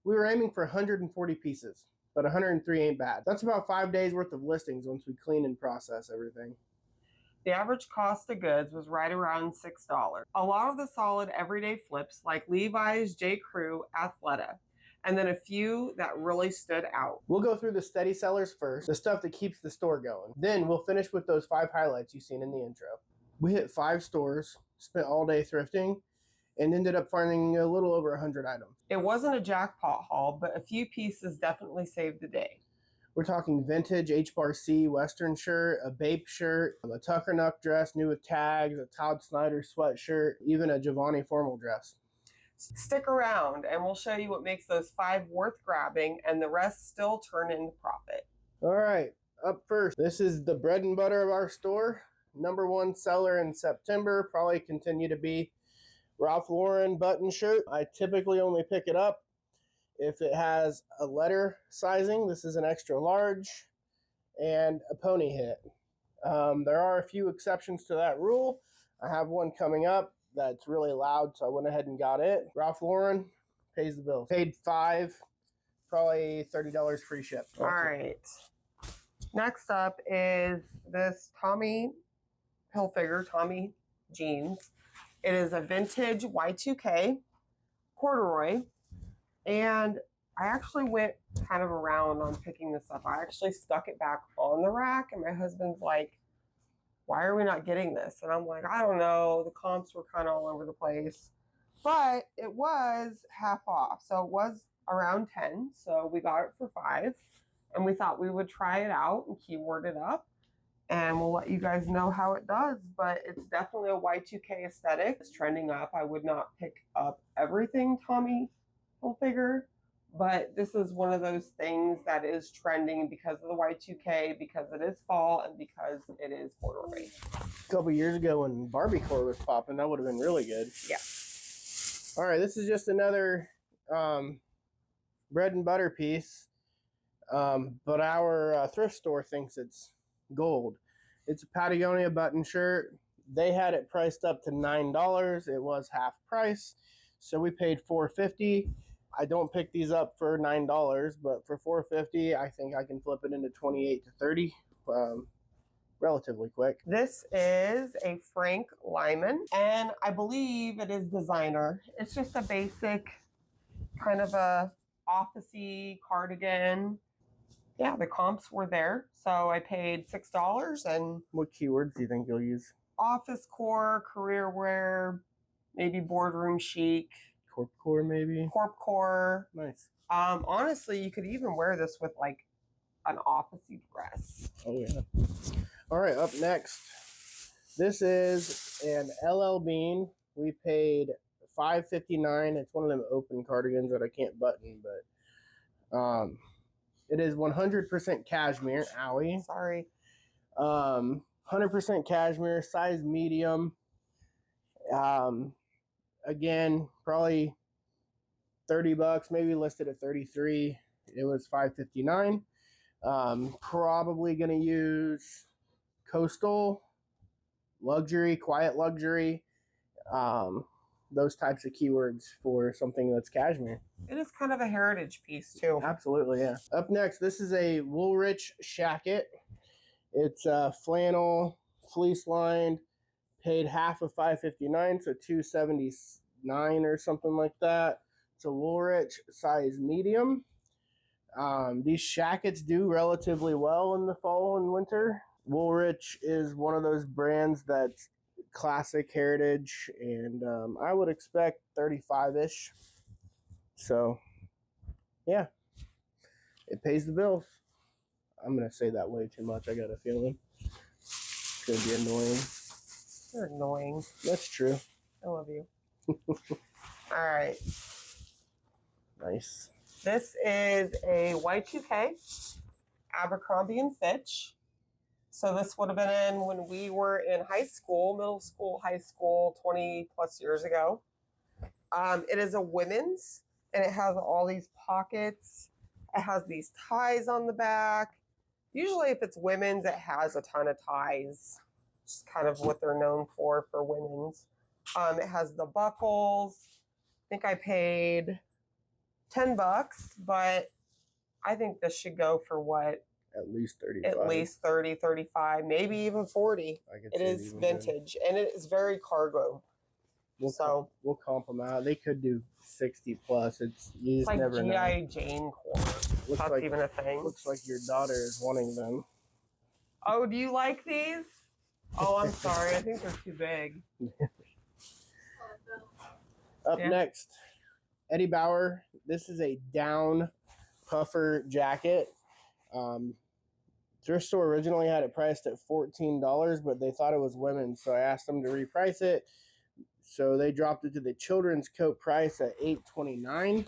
We were aiming for 140 pieces, but 103 ain't bad. That's about 5 days worth of listings once we clean and process everything. The average cost of goods was right around $6. A lot of the solid everyday flips like Levi's, J. Crew, Athleta, and then a few that really stood out. We'll go through the steady sellers first, the stuff that keeps the store going. Then we'll finish with those 5 highlights you've seen in the intro. We hit 5 stores, spent all day thrifting, and ended up finding a little over 100 items. It wasn't a jackpot haul, but a few pieces definitely saved the day. We're talking vintage H-Bar C Western shirt, a BAPE shirt, a Tuckernuck dress new with tags, a Todd Snyder sweatshirt, even a Jovanni formal dress. Stick around and we'll show you what makes those 5 worth grabbing and the rest still turn into profit. All right, up first, this is the bread and butter of our store. #1 seller in September, probably continue to be Ralph Lauren button shirt. I typically only pick it up if it has a letter sizing. This is an extra large and a pony hit. There are a few exceptions to that rule. I have one coming up that's really loud, so I went ahead and got it. Ralph Lauren pays the bills. Paid $5, probably $30 free ship. All right. Next up is this Tommy Hilfiger Tommy jeans. It is a vintage Y2K corduroy. And I actually went kind of around on picking this up. I actually stuck it back on the rack, and my husband's like, why are we not getting this? And I'm like, I don't know. The comps were kind of all over the place. But it was half off. So it was around 10. So we got it for 5. And we thought we would try it out and keyword it up. And we'll let you guys know how it does. But it's definitely a Y2K aesthetic. It's trending up. I would not pick up everything Tommy Hilfiger, but this is one of those things that is trending because of the Y2K, because it is fall, and because it is corduroy. A couple years ago when Barbiecore was popping, that would have been really good. Yeah. All right, this is just another bread and butter piece, but our thrift store thinks it's gold. It's a Patagonia button shirt. They had it priced up to $9. It was half price, so we paid $4.50. I don't pick these up for $9, but for $4.50, I think I can flip it into 28 to 30 relatively quick. This is a Frank Lyman, and I believe it is designer. It's just a basic kind of a office-y cardigan. Yeah, the comps were there, so I paid $6. And what keywords do you think you'll use? Office core, career wear, maybe boardroom chic. Corp core, maybe? Corp core. Nice. Honestly, you could even wear this with like an office-y dress. Oh, yeah. All right, up next. This is an LL Bean. We paid $5.59. It's one of them open cardigans that I can't button, but it is 100% cashmere. Owie. Sorry. 100% cashmere, size medium. Again, probably $30, maybe listed at 33. It was $5.59. Probably going to use coastal, luxury, quiet luxury, those types of keywords for something that's cashmere. It is kind of a heritage piece too. Absolutely, yeah. Up next, this is a Woolrich Shacket. It's flannel, fleece lined. Paid half of $5.59, so $2.79 or something like that. It's a Woolrich size medium. These shackets do relatively well in the fall and winter. Woolrich is one of those brands that's classic heritage, and I would expect 35-ish. So, yeah, it pays the bills. I'm going to say that way too much. I got a feeling it's going to be annoying. You're annoying. That's true. I love you. All right. Nice. This is a Y2K Abercrombie & Fitch. So this would have been in when we were in high school, middle school, high school, 20 plus years ago. It is a women's, and it has all these pockets. It has these ties on the back. Usually if it's women's, it has a ton of ties. It's kind of what they're known for women's. It has the buckles. I think I paid $10, but I think this should go for what? At least 35. At least 30, 35, maybe even 40. It is vintage and it is very cargo. We'll comp them out. They could do 60 plus. You just like never know. G.I. Jane core. That's like, even a thing. Looks like your daughter is wanting them. Oh, do you like these? Oh, I'm sorry. I think they're too big. Up next, Eddie Bauer. This is a down puffer jacket. Thrift store originally had it priced at $14, but they thought it was women's, so I asked them to reprice it. So they dropped it to the children's coat price at $8.29.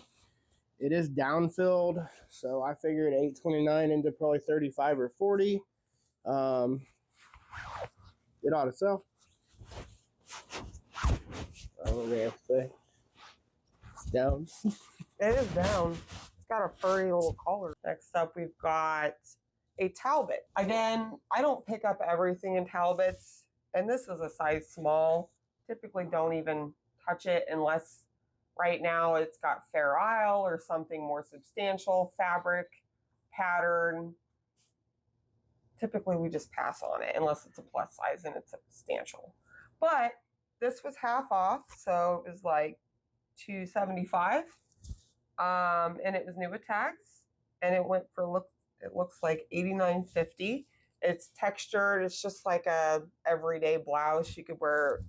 It is down-filled, so I figured $8.29 into probably 35 or 40. It ought to sell. I don't know what I have to say. It's down. It is down. It's got a furry little collar. Next up, we've got a Talbot. Again, I don't pick up everything in Talbots, and this is a size small. Typically don't even touch it unless right now it's got Fair Isle or something more substantial, fabric, pattern. Typically we just pass on it unless it's a plus size and it's substantial. But this was half off, so it was like $275. And it was new with tax, and it went for it looks like $89.50. It's textured. It's just like a everyday blouse. You could wear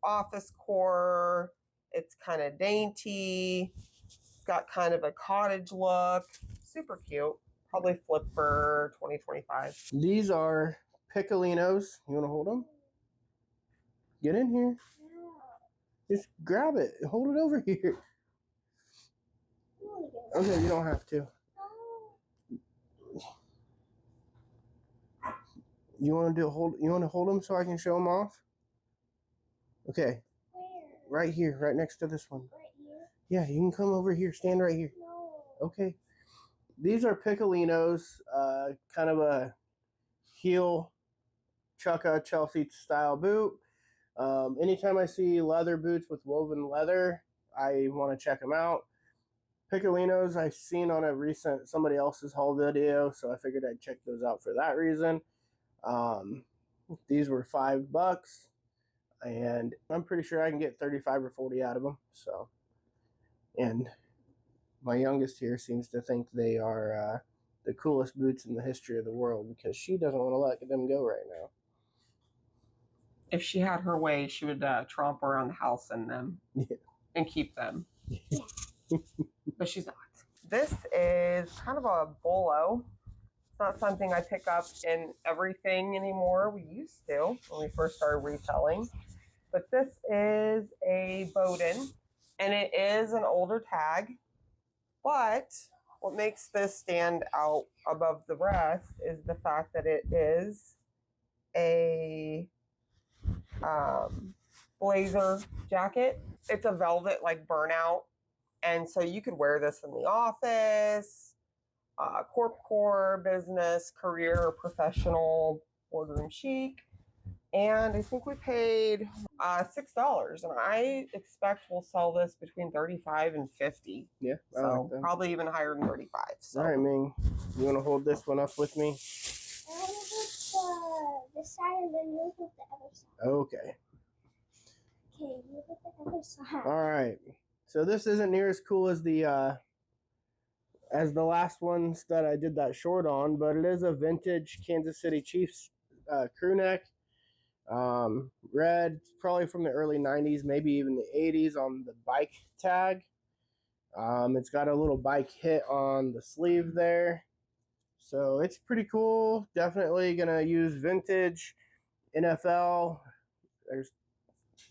office core. It's kind of dainty. It's got kind of a cottage look. Super cute. Probably flip for $20-$25. These are Piccolinos. You want to hold them? Get in here. Just grab it. Hold it over here. Okay, you don't have to. You want to hold them so I can show them off? Okay. Where? Right here, right next to this one. Right here? Yeah, you can come over here. Stand right here. No. Okay. These are Piccolinos, kind of a heel Chukka Chelsea style boot. Anytime I see leather boots with woven leather, I want to check them out. Piccolinos I've seen on a recent somebody else's haul video, so I figured I'd check those out for that reason. These were $5, and I'm pretty sure I can get 35 or 40 out of them. So, and my youngest here seems to think they are the coolest boots in the history of the world because she doesn't want to let them go right now. If she had her way, she would tromp around the house in them and keep them. But she's not. This is kind of a bolo. It's not something I pick up in everything anymore. We used to when we first started reselling. But this is a Bowden, and it is an older tag. But what makes this stand out above the rest is the fact that it is a blazer jacket. It's a velvet like burnout, and so you could wear this in the office, corp core, business, career, professional, boardroom chic. And I think we paid $6, and I expect we'll sell this between 35 and 50. Yeah, so like probably even higher than 35. So. All right, Ming, you want to hold this one up with me? I want to put this side and then you put the other side. Okay. Okay, you put the other side. All right. So this isn't near as cool as the last ones that I did that short on, but it is a vintage Kansas City Chiefs crew neck. Red, probably from the early 90s, maybe even the 80s on the bike tag. It's got a little bike hit on the sleeve there. So it's pretty cool. Definitely gonna use vintage, NFL. There's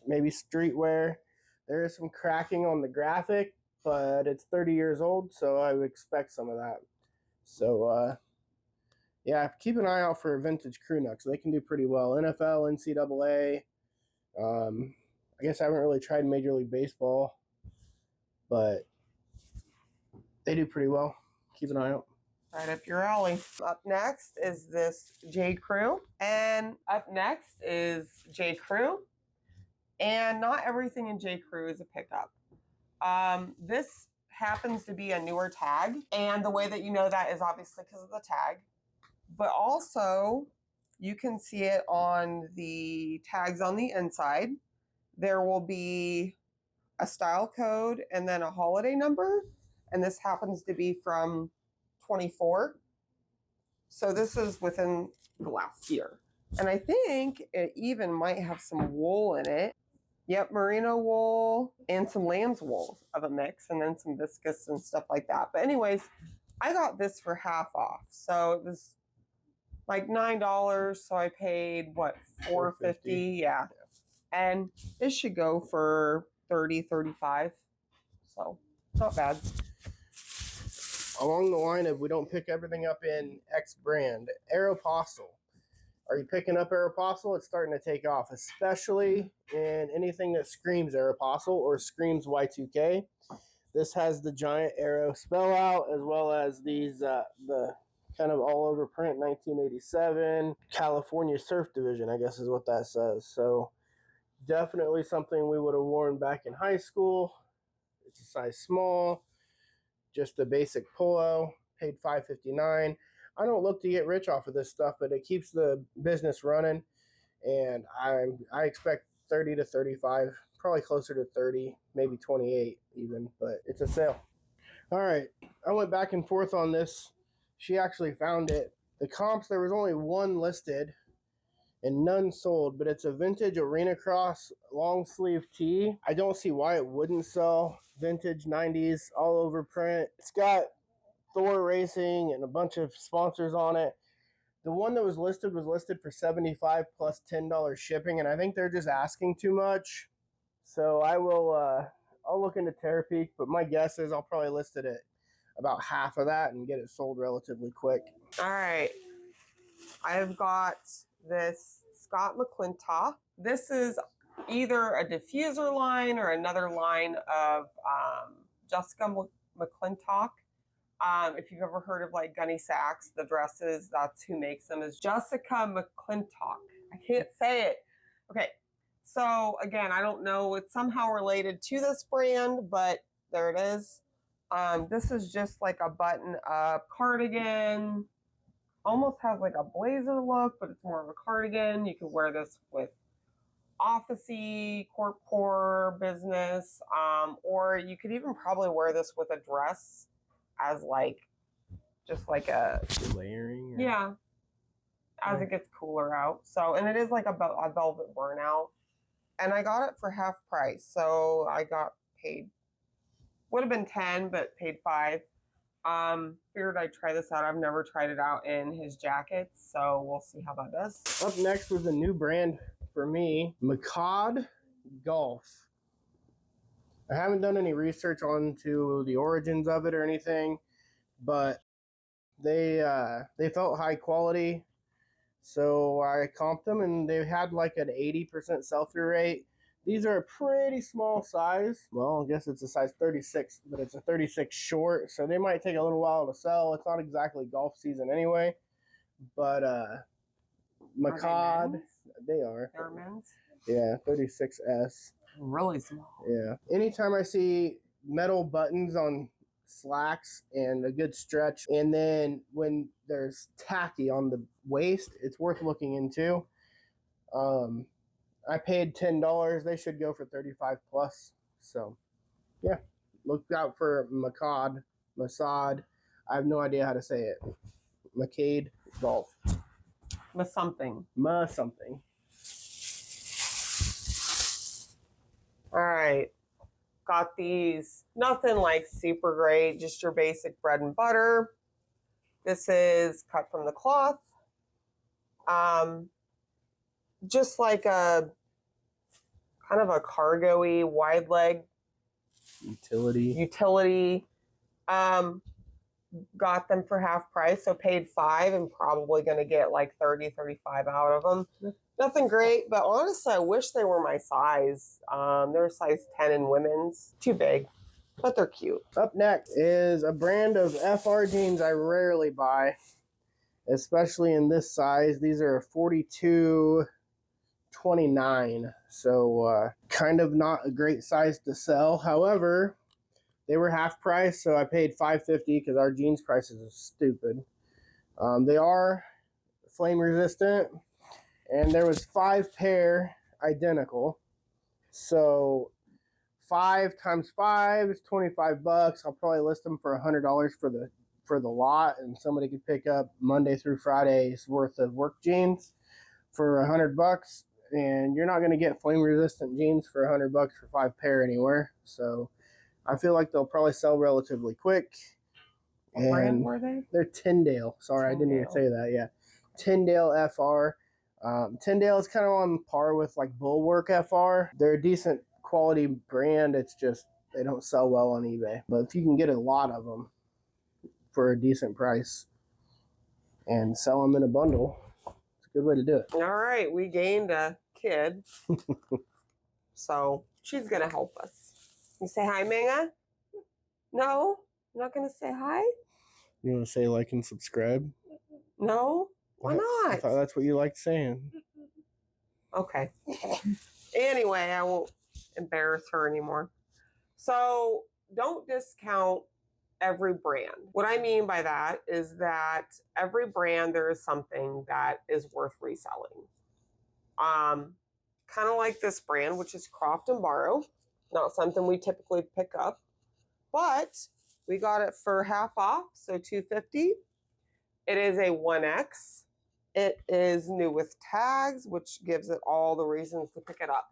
maybe streetwear. There is some cracking on the graphic, but it's 30 years old, so I would expect some of that. So yeah, keep an eye out for vintage crew necks. They can do pretty well. NFL, NCAA. I guess I haven't really tried Major League Baseball, but they do pretty well. Keep an eye out. Right up your alley. Up next is this J. Crew. And up next is J. Crew. And not everything in J. Crew is a pickup. This happens to be a newer tag. And the way that you know that is obviously because of the tag. But also, you can see it on the tags on the inside. There will be a style code and then a holiday number. And this happens to be from 24. So this is within the last year. And I think it even might have some wool in it. Yep, merino wool and some lamb's wool of a mix, and then some viscose and stuff like that. But anyways, I got this for half off. So it was like $9. So I paid what, $4.50? Yeah. And this should go for $30, $35. So not bad. Along the line of we don't pick everything up in X brand, Aeropostale. Are you picking up Aeropostale? It's starting to take off, especially in anything that screams Aeropostale or screams Y2K. This has the giant arrow spell out, as well as these the kind of all over print 1987 California Surf Division, I guess is what that says. So definitely something we would have worn back in high school. It's a size small, just a basic polo, paid $5.59. I don't look to get rich off of this stuff, but it keeps the business running, and I expect 30 to 35, probably closer to 30, maybe 28 even, but it's a sale. All right, I went back and forth on this. She actually found it. The comps, there was only one listed and none sold, but it's a vintage Arena Cross long sleeve tee. I don't see why it wouldn't sell. Vintage 90s all over print. It's got Thor Racing and a bunch of sponsors on it. The one that was listed for $75 plus $10 shipping, and I think they're just asking too much. So I'll look into Terapeak, but my guess is I'll probably list it at about half of that and get it sold relatively quick. All right. I've got this Scott McClintock. This is either a diffuser line or another line of Jessica McClintock. If you've ever heard of like Gunny Sacks, the dresses, that's who makes them, is Jessica McClintock. I can't say it. Okay. So again, I don't know. It's somehow related to this brand, but there it is. This is just like a button-up cardigan. Almost has like a blazer look, but it's more of a cardigan. You could wear this with officey, corp business, or you could even probably wear this with a dress as like, just like a layering. Yeah, as it gets cooler out. So, and it is like a velvet burnout. And I got it for half price. So I got paid, would have been 10, but paid 5. Figured I'd try this out. I've never tried it out in his jackets, so we'll see how that does. Up next was a new brand for me, Macad Golf. I haven't done any research onto the origins of it or anything, but they felt high quality, so I comped them, and they had like an 80% sell-through rate. These are a pretty small size. Well, I guess it's a size 36, but it's a 36 short, so they might take a little while to sell. It's not exactly golf season anyway, but Macad, they are. They're men's? Yeah, 36S. Really small. Yeah. Anytime I see metal buttons on slacks and a good stretch, and then when there's tacky on the waist, it's worth looking into. I paid $10. They should go for 35 plus. So, yeah, look out for Macad. I have no idea how to say it. Macade Golf. Something. Something. All right. Got these. Nothing like super great. Just your basic bread and butter. This is cut from the cloth. Just like a kind of a cargo-y wide leg utility. Got them for half price, so paid 5 and probably going to get like 30, 35 out of them. Nothing great, but honestly, I wish they were my size. They're a size 10 in women's. Too big, but they're cute. Up next is a brand of FR jeans I rarely buy, especially in this size. These are 42-29, so kind of not a great size to sell. However, They were half price, so I paid $5.50 because our jeans prices are stupid. They are flame resistant, and there was 5 pair identical. So 5 times 5 is $25. I'll probably list them for $100 for the lot, and somebody could pick up Monday through Friday's worth of work jeans for $100. And you're not going to get flame resistant jeans for $100 for 5 pair anywhere. So I feel like they'll probably sell relatively quick. What brand were they? They're Tyndale. Sorry, I didn't even say that. Yeah, Tyndale FR. Tyndale is kind of on par with like Bulwark FR. They're a decent quality brand. It's just they don't sell well on eBay. But if you can get a lot of them for a decent price and sell them in a bundle, it's a good way to do it. All right, we gained a kid. So she's going to help us. You say hi, Manga? No? You're not going to say hi? You want to say like and subscribe? No? Why not? I thought that's what you liked saying. Okay. Anyway, I won't embarrass her anymore. So don't discount every brand. What I mean by that is that every brand, there is something that is worth reselling. Kind of like this brand, which is Croft and Borrow. Not something we typically pick up, but we got it for half off, so $2.50. It is a 1X. It is new with tags, which gives it all the reasons to pick it up.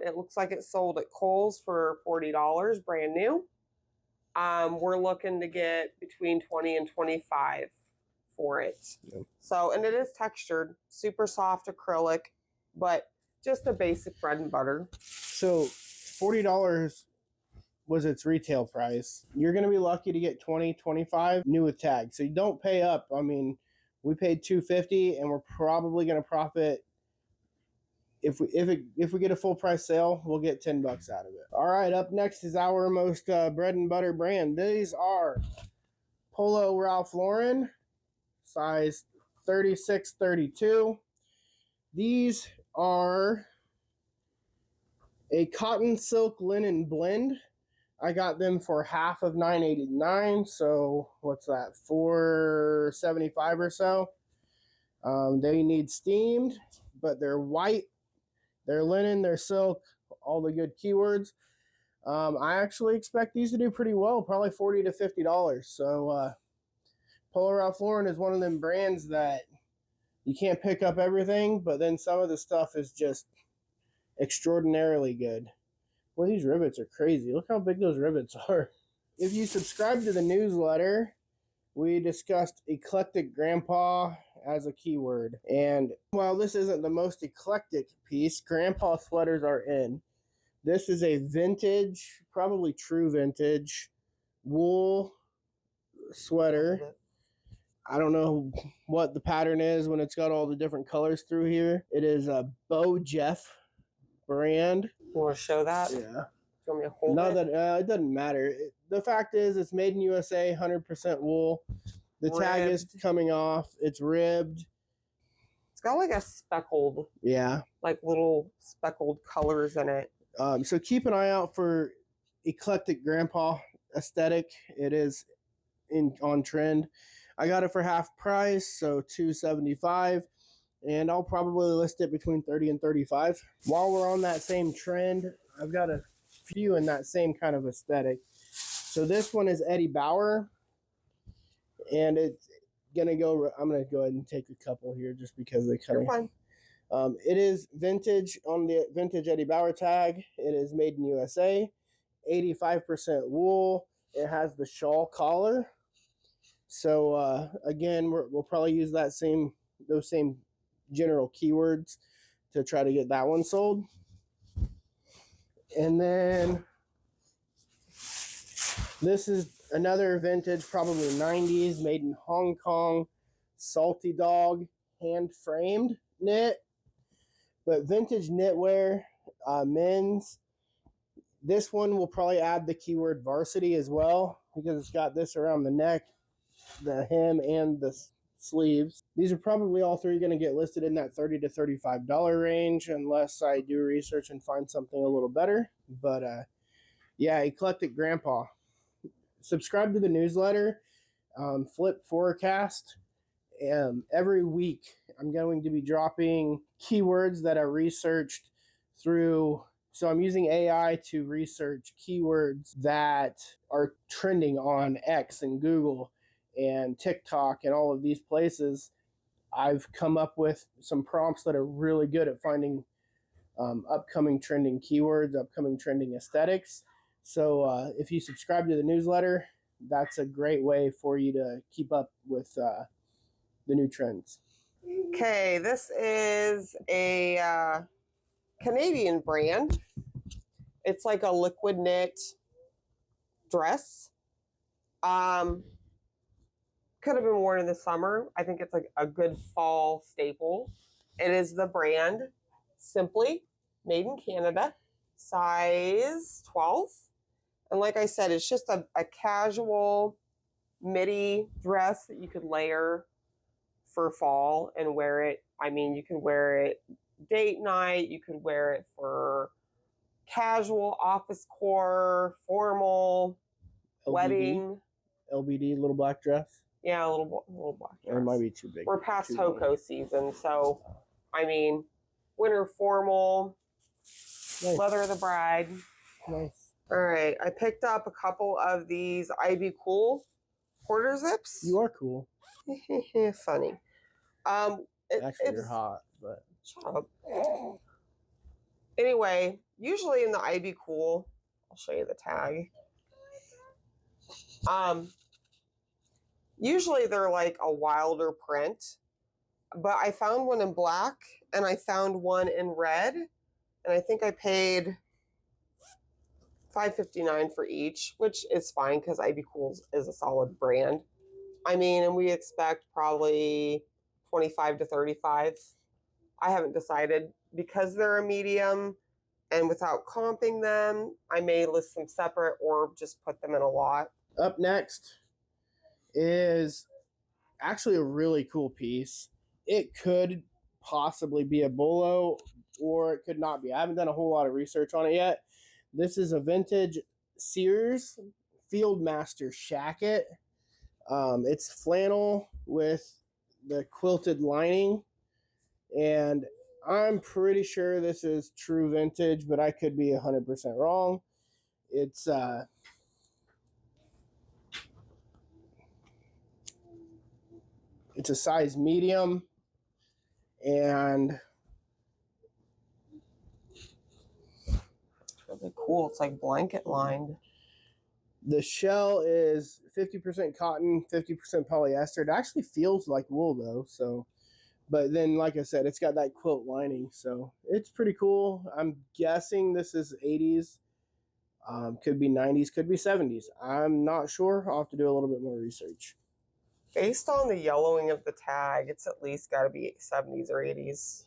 It looks like it sold at Kohl's for $40, brand new. We're looking to get between $20 and $25 for it. Yep. So, and it is textured, super soft acrylic, but just a basic bread and butter. So $40 was its retail price. You're going to be lucky to get 20, 25 new with tags. So you don't pay up. I mean, we paid $2.50 and we're probably going to profit. If we get a full price sale, we'll get $10 out of it. All right, up next is our most bread and butter brand. These are Polo Ralph Lauren, size 36-32. These are a cotton silk linen blend. I got them for half of $9.89. So what's that? $4.75 or so. They need steamed, but they're white. They're linen, they're silk, all the good keywords. I actually expect these to do pretty well, probably $40 to $50. So Polo Ralph Lauren is one of them brands that you can't pick up everything, but then some of the stuff is just extraordinarily good. Well, these rivets are crazy. Look how big those rivets are. If you subscribe to the newsletter, we discussed eclectic grandpa as a keyword. And while this isn't the most eclectic piece, grandpa sweaters are in. This is a vintage, probably true vintage, wool sweater. I don't know what the pattern is when it's got all the different colors through here. It is a Bo Jeff brand. You want to show that? Yeah. Do you want me to hold No, it? it doesn't matter. The fact is, it's made in USA, 100% wool. The tag is coming off. It's ribbed. It's got like a speckled, like little speckled colors in it. So keep an eye out for eclectic grandpa aesthetic. It is on trend. I got it for half price, so $2.75, and I'll probably list it between $30 and $35. While we're on that same trend, I've got a few in that same kind of aesthetic. So this one is Eddie Bauer, and it's gonna go. I'm gonna go ahead and take a couple here just because they kind of. You're fine. It is vintage on the vintage Eddie Bauer tag. It is made in USA, 85% wool. It has the shawl collar. So again, we'll probably use those same general keywords to try to get that one sold. And then this is another vintage, probably 90s, made in Hong Kong, Salty Dog, hand framed knit, but vintage knitwear, men's. This one will probably add the keyword varsity as well because it's got this around the neck, the hem, and the sleeves. These are probably all three going to get listed in that $30 to $35 range unless I do research and find something a little better. But Yeah, Eclectic Grandpa. Subscribe to the newsletter, Flip Forecast. Every week, I'm going to be dropping keywords that I researched through. So I'm using AI to research keywords that are trending on X and Google and TikTok and all of these places. I've come up with some prompts that are really good at finding upcoming trending keywords, upcoming trending aesthetics. So if you subscribe to the newsletter, that's a great way for you to keep up with the new trends. Okay, this is a Canadian brand. It's like a liquid knit dress. Could have been worn in the summer. I think it's like a good fall staple. It is the brand Simply, made in Canada, size 12. And like I said, it's just a casual midi dress that you could layer for fall and wear it. I mean, you can wear it date night, you could wear it for casual, office core, formal, LBD, wedding. LBD, little black dress. Yeah, a little black dress. Or it might be too big. We're past Hoko season, so I mean, winter formal, nice. leather of the bride. Nice. All right, I picked up a couple of these IB Cool quarter zips. You are cool. Funny. Actually, you're hot, but shut up. Anyway, usually in the IB Cool, I'll show you the tag. Usually they're like a wilder print, but I found one in black and I found one in red, and I think I paid $5.59 for each, which is fine because IB Cool is a solid brand. I mean, and we expect probably 25 to 35. I haven't decided because they're a medium, and without comping them, I may list them separate or just put them in a lot. Up next is actually a really cool piece. It could possibly be a bolo or it could not be. I haven't done a whole lot of research on it yet. This is a vintage Sears Fieldmaster shacket. It's flannel with the quilted lining, and I'm pretty sure this is true vintage, but I could be 100% wrong. It's a size medium, and it's really cool. It's like blanket lined. The shell is 50% cotton, 50% polyester. It actually feels like wool though, so. But then, like I said, it's got that quilt lining, so it's pretty cool. I'm guessing this is 80s, could be 90s, could be 70s. I'm not sure. I'll have to do a little bit more research. Based on the yellowing of the tag, it's at least got to be 70s or 80s.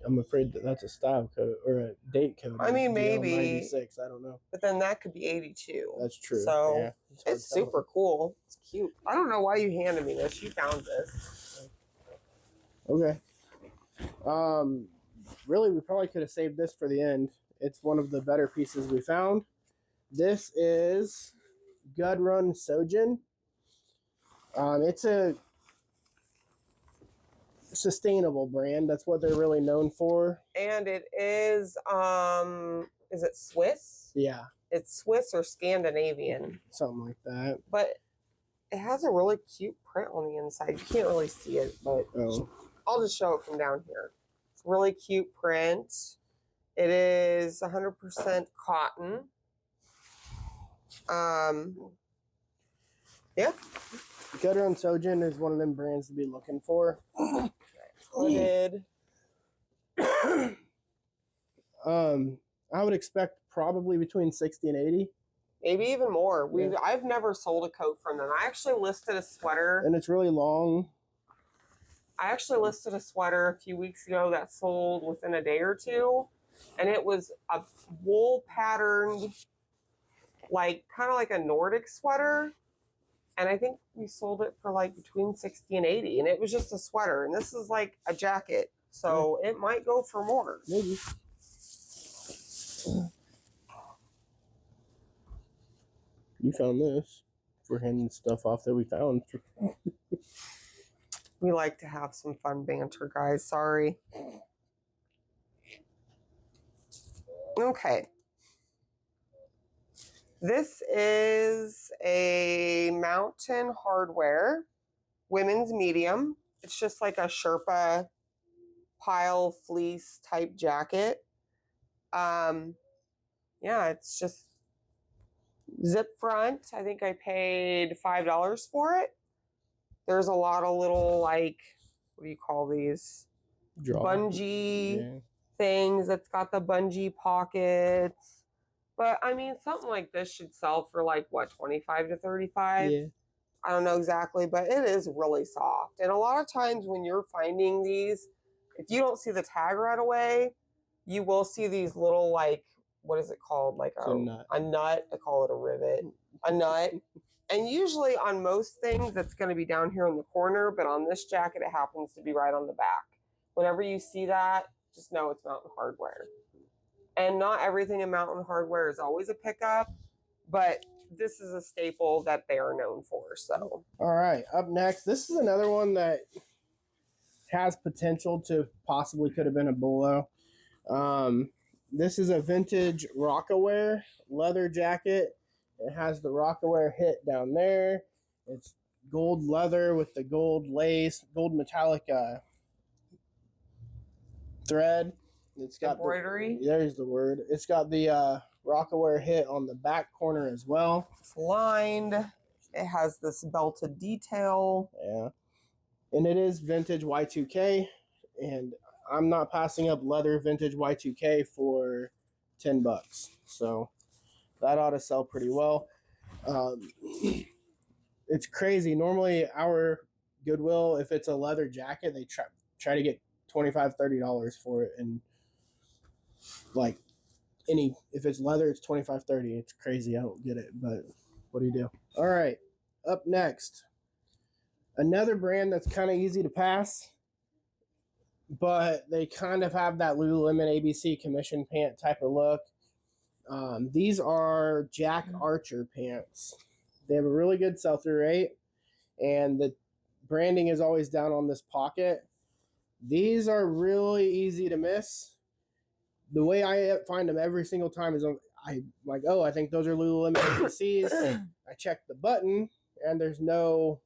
I'm afraid that's a style code or a date code. I mean, maybe 96. I don't know. But then that could be 82. That's true. So yeah, it's super cool. It's cute. I don't know why you handed me this. You found this. Okay. Really, we probably could have saved this for the end. It's one of the better pieces we found. This is Goodwill Sojin. It's a sustainable brand. That's what they're really known for. And it is it Swiss? Yeah. It's Swiss or Scandinavian. Something like that. But it has a really cute print on the inside. You can't really see it, but I'll just show it from down here. It's a really cute print. It is 100% cotton. Yeah. Goodwill Sojin is one of them brands to be looking for. Hooded. I would expect probably between 60 and 80. Maybe even more. Yeah. I've never sold a coat from them. I actually listed a sweater. And it's really long. I actually listed a sweater a few weeks ago that sold within a day or two. And it was a wool patterned, like kind of like a Nordic sweater. And I think we sold it for like between 60 and 80. And it was just a sweater. And this is like a jacket. So it might go for more. Maybe. You found this. We're handing stuff off that we found. We like to have some fun banter, guys. Sorry. Okay. This is a Mountain Hardware women's medium. It's just like a Sherpa pile fleece type jacket. Yeah, it's just zip front. I think I paid $5 for it. There's a lot of little, like, what do you call these? Bungee things. It's got the bungee pockets. But I mean, something like this should sell for like what, 25 to 35? Yeah. I don't know exactly, but it is really soft. And a lot of times when you're finding these, if you don't see the tag right away, you will see these little, like, what is it called? Like a nut. I call it a rivet. A nut. And usually on most things, it's going to be down here in the corner, but on this jacket, it happens to be right on the back. Whenever you see that, just know it's Mountain Hardware. And not everything in Mountain Hardware is always a pickup, but this is a staple that they are known for. So, all right, up next, this is another one that has potential to possibly could have been a bolo. This is a vintage Rockaware leather jacket. It has the Rockaware hit down there. It's gold leather with the gold lace, gold metallic thread. It's got embroidery. There's the word. It's got the Rockaware hit on the back corner as well. It's lined. It has this belted detail. Yeah. And it is vintage Y2K. And I'm not passing up leather vintage Y2K for $10. So that ought to sell pretty well. It's crazy. Normally our Goodwill, if it's a leather jacket, they try to get $25, $30 for it. And like if it's leather, it's $25, $30. It's crazy. I don't get it, but what do you do? All right. Up next, another brand that's kind of easy to pass, but they kind of have that Lululemon ABC commission pant type of look. These are Jack Archer pants. They have a really good sell-through rate, and the branding is always down on this pocket. These are really easy to miss. The way I find them every single time is I'm like, oh, I think those are Lululemon ABCs. I check the button, and there's no,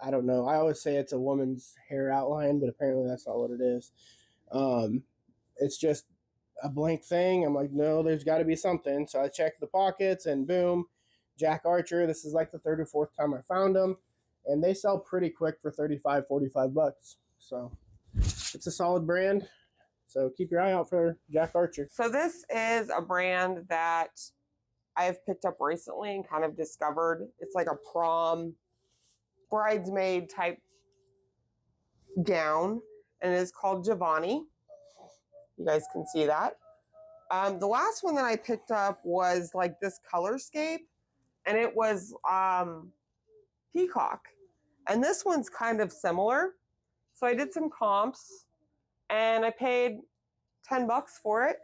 I don't know. I always say it's a woman's hair outline, but apparently that's not what it is. It's just a blank thing. I'm like, no, there's got to be something. So I check the pockets, and boom, Jack Archer. This is like the third or fourth time I found them, and they sell pretty quick for $35, $45. So it's a solid brand. So keep your eye out for Jack Archer. So this is a brand that I've picked up recently and kind of discovered. It's like a prom bridesmaid type gown, and it is called Jovanni. You guys can see that. The last one that I picked up was like this color scape, and it was peacock. And this one's kind of similar. So I did some comps, and I paid $10 for it,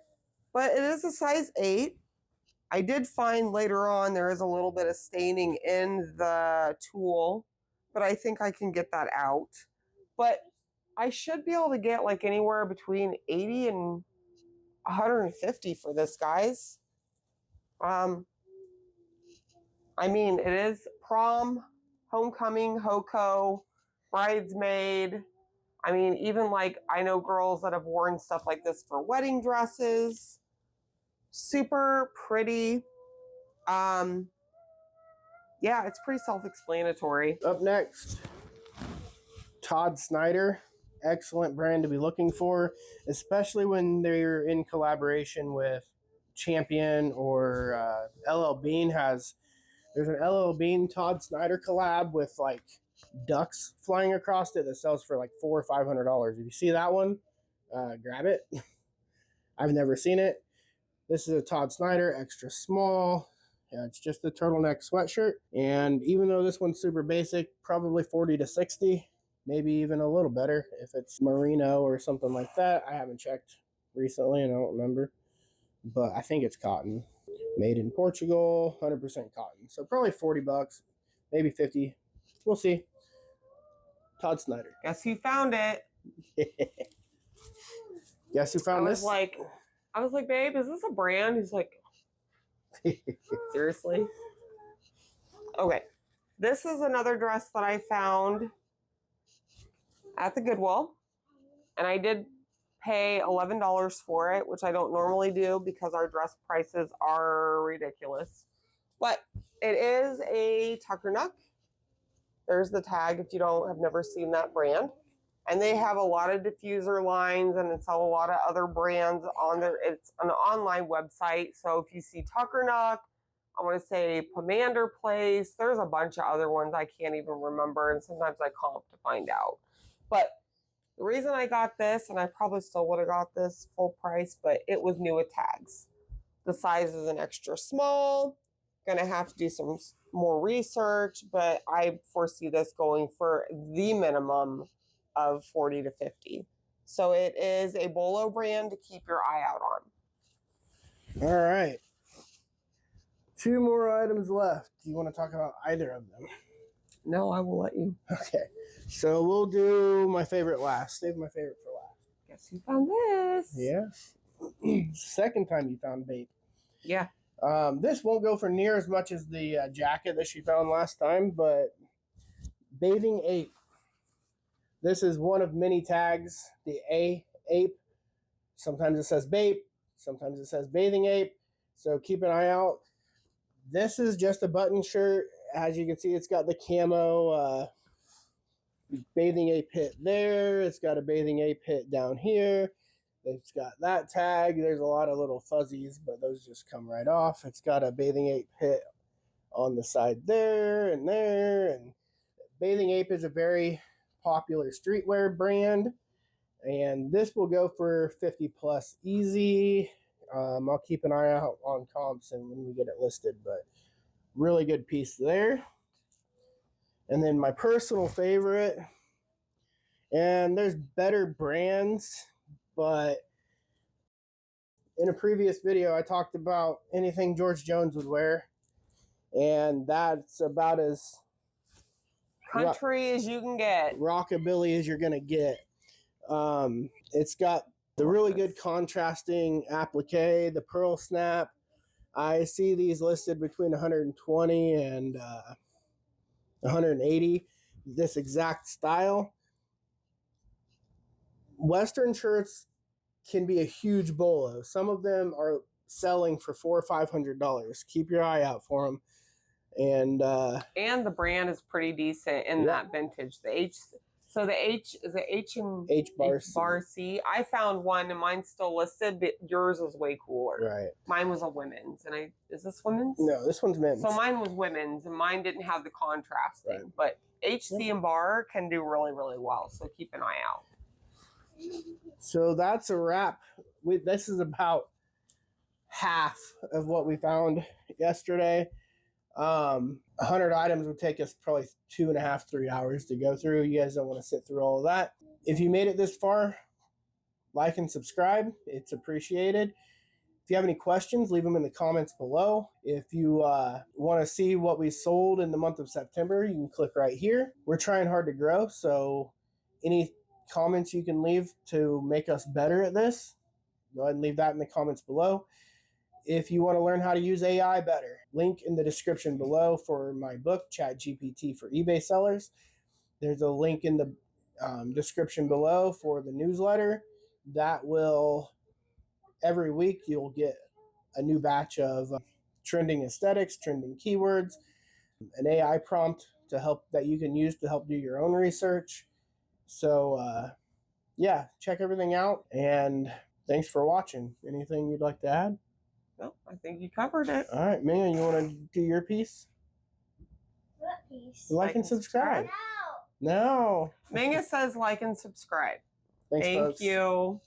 but it is a size 8. I did find later on there is a little bit of staining in the tulle, but I think I can get that out. But I should be able to get like anywhere between 80 and 150 for this, guys. I mean, it is prom, homecoming, HOCO, bridesmaid. I mean, even like I know girls that have worn stuff like this for wedding dresses. Super pretty. Yeah, it's pretty self-explanatory. Up next, Todd Snyder. Excellent brand to be looking for, especially when they're in collaboration with Champion or LL Bean has. There's an LL Bean Todd Snyder collab with like ducks flying across it that sells for like $400 or $500. If you see that one, grab it. I've never seen it. This is a Todd Snyder extra small. Yeah, it's just a turtleneck sweatshirt, and even though this one's super basic, probably 40 to 60, maybe even a little better if it's merino or something like that. I haven't checked recently and I don't remember, but I think it's cotton. Made in Portugal, 100% cotton. So probably 40 bucks, maybe 50. We'll see. Todd Snyder. Guess who found it? Guess who found this? I was like, babe, is this a brand? He's like, seriously? Okay. This is another dress that I found at the Goodwill. And I did pay $11 for it, which I don't normally do because our dress prices are ridiculous. But it is a Tuckernuck. There's the tag if you have never seen that brand. And they have a lot of diffuser lines and they sell a lot of other brands on there. It's an online website. So if you see Tuckernuck, I want to say Pomander Place, there's a bunch of other ones I can't even remember. And sometimes I comp to find out. But the reason I got this, and I probably still would have got this full price, but it was new with tags. The size is an extra small. Gonna have to do some more research, but I foresee this going for the minimum of 40 to 50. So it is a Bolo brand to keep your eye out on. All right. 2 more items left. Do you want to talk about either of them? No, I will let you. Okay. So we'll do my favorite last. Save my favorite for last. Guess who found this? Yeah. Second time you found BAPE. Yeah. This won't go for near as much as the jacket that she found last time, but Bathing Ape. This is one of many tags. The ape. Sometimes it says BAPE. Sometimes it says Bathing Ape. So keep an eye out. This is just a button shirt. As you can see, it's got the camo Bathing Ape hit there. It's got a Bathing Ape hit down here. It's got that tag. There's a lot of little fuzzies, but those just come right off. It's got a Bathing Ape hit on the side there. And Bathing Ape is a very popular streetwear brand. And this will go for 50 plus easy. I'll keep an eye out on comps and when we get it listed, but really good piece there. And then my personal favorite, and there's better brands, but in a previous video, I talked about anything George Jones would wear, and that's about as country as you can get. Rockabilly as you're going to get. It's got the really good contrasting applique, the pearl snap. I see these listed between 120 and 180, this exact style. Western shirts can be a huge bolo. Some of them are selling for $400 or $500. Keep your eye out for them. And the brand is pretty decent in that vintage. The H is the H bar C. I found one and mine's still listed, but yours was way cooler. Right. Mine was a women's, and is this women's? No, this one's men's. So mine was women's, and mine didn't have the contrasting. Right. But HC and bar can do really, really well. So keep an eye out. So that's a wrap. This is about half of what we found yesterday. 100 items would take us probably 2.5, 3 hours to go through. You guys don't want to sit through all of that. If you made it this far, like and subscribe. It's appreciated. If you have any questions, leave them in the comments below. If you want to see what we sold in the month of September, you can click right here. We're trying hard to grow, so any comments you can leave to make us better at this, go ahead and leave that in the comments below. If you want to learn how to use AI better, link in the description below for my book, ChatGPT for eBay Sellers. There's a link in the description below for the newsletter. That will, every week, you'll get a new batch of trending aesthetics, trending keywords, an AI prompt to help that you can use to help do your own research. So, yeah, check everything out, and thanks for watching. Anything you'd like to add? No, I think you covered it. All right, Mia, you want to do your piece? What piece? Like and subscribe. No. Manga says like and subscribe. Thanks, Thank folks. you.